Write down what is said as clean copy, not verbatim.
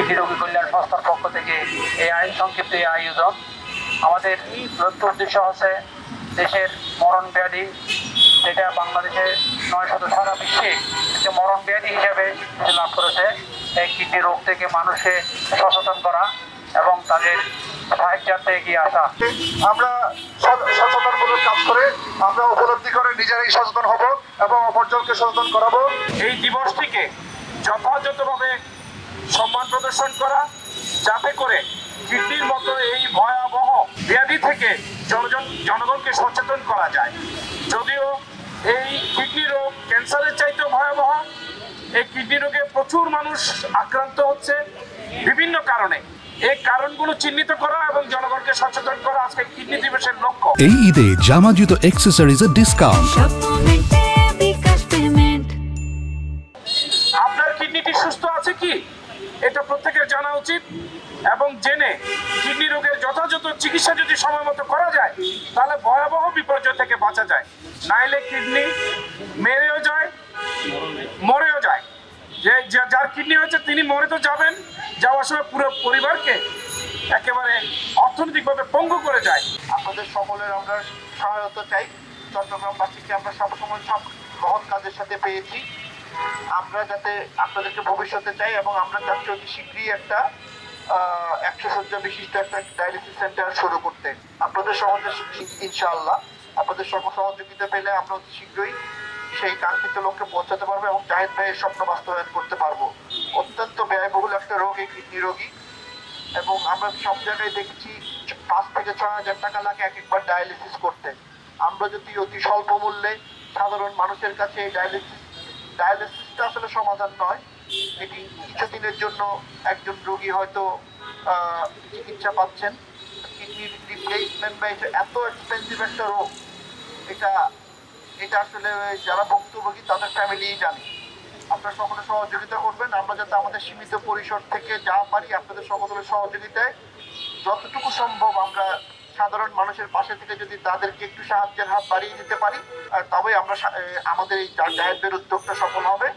Kidney রোগী কল্যাণ সংস্থার পক্ষ থেকে এই আইন সংক্ষিপ্ত এই আয়োজন। আমাদের লক্ষ্য উদ্দেশ্য হচ্ছে দেশের মরণ ব্যাধি, যেটা বাংলাদেশে নয় শুধু সারা বিশ্বে যে মরণ ব্যাধি হিসেবে লাভ করেছে, এই কিডনি রোগ থেকে মানুষকে সচেতন করা এবং তাদের সাহায্যার্থে এগিয়ে আসা। আমরা সচেতনমূলক কাজ করে আমরা উপলব্ধি করে নিজেরাই সচেতন হব এবং অপরজনকে সচেতন করাবো। এই দিবসটিকে যথাযথভাবে সম্মান প্রদর্শন করা, যাতে করে কিডনির মতো এই ভয়াবহ ব্যাধি থেকে জনগণকে সচেতন করা যায়। যদিও এই কিডনি রোগ ক্যান্সারের চাইতেও ভয়াবহ, এই কিডনি রোগে প্রচুর মানুষ আক্রান্ত হচ্ছে বিভিন্ন কারণে। এই কারণগুলো চিহ্নিত করা এবং জনগণকে সচেতন করা আজকে কিডনি দিবসের লক্ষ্য। এই ঈদে জামা জুতো অ্যাক্সেসরিজের ডিসকাউন্ট। আপনার কিডনিটি সুস্থ আছে কি এটা প্রত্যেকের জানা উচিত, এবং জেনে কিডনি রোগের যথাযথ চিকিৎসা যদি সময় মতো করা যায় তাহলে ভয়াবহ বিপর্যয় থেকে বাঁচা যায়। নাইলে কিডনি মেরেও যায়, মরেও যায়। যার কিডনি হয়েছে তিনি মরে তো যাবেন, যাওয়ার সময় পুরো পরিবারকে একেবারে অর্থনৈতিকভাবে পঙ্গু করে যায়। আপনাদের সকলের আমরা সহায়তা চাই। চট্টগ্রামবাসীকে আমরা সবসময় সব মহৎ কাজের সাথে পেয়েছি। আমরা যাতে আপনাদেরকে ভবিষ্যতে চাই এবং আমরা চাচ্ছি অতি শীঘ্রই একটা 100 শয্যা বিশিষ্ট একটা ডায়ালিসিস সেন্টার শুরু করতে। আপনাদের ইনশাআল্লাহ আপনাদের সহযোগিতা পেলে আমরা অতি শীঘ্রই সেই কাঙ্ক্ষিত লক্ষ্যে পৌঁছাতে পারবো এবং জাহিদ ভাইয়ের স্বপ্ন বাস্তবায়ন করতে পারবো। অত্যন্ত ব্যয়বহুল একটা রোগ এই কিডনি রোগী, এবং আমরা সব জায়গায় দেখছি 5 থেকে 6 হাজার টাকা লাগে একবার ডায়ালিসিস করতে। আমরা যদি অতি স্বল্প মূল্যে সাধারণ মানুষের কাছে এই ডায়ালিসিসটা আসলে সমাধান নয়, এটি কিছুদিনের জন্য একজন রোগী হয়তো চিকিৎসা পাচ্ছেন। কিডনি রিপ্লেসমেন্ট বা এত এক্সপেন্সিভ একটা রোগ, এটা আসলে যারা ভুক্তভোগী তাদের ফ্যামিলিই জানে। আপনারা সকলে সহযোগিতা করবেন, আমরা যাতে আমাদের সীমিত পরিসর থেকে যা পারি আপনাদের সকলের সহযোগিতায় যতটুকু সম্ভব আমরা সাধারণ মানুষের পাশে থেকে যদি তাদেরকে একটু সাহায্যের হাত বাড়িয়ে দিতে পারি, তবে আমরা আমাদের এই জাহিদ ভাইয়ের উদ্যোগটা সফল হবে।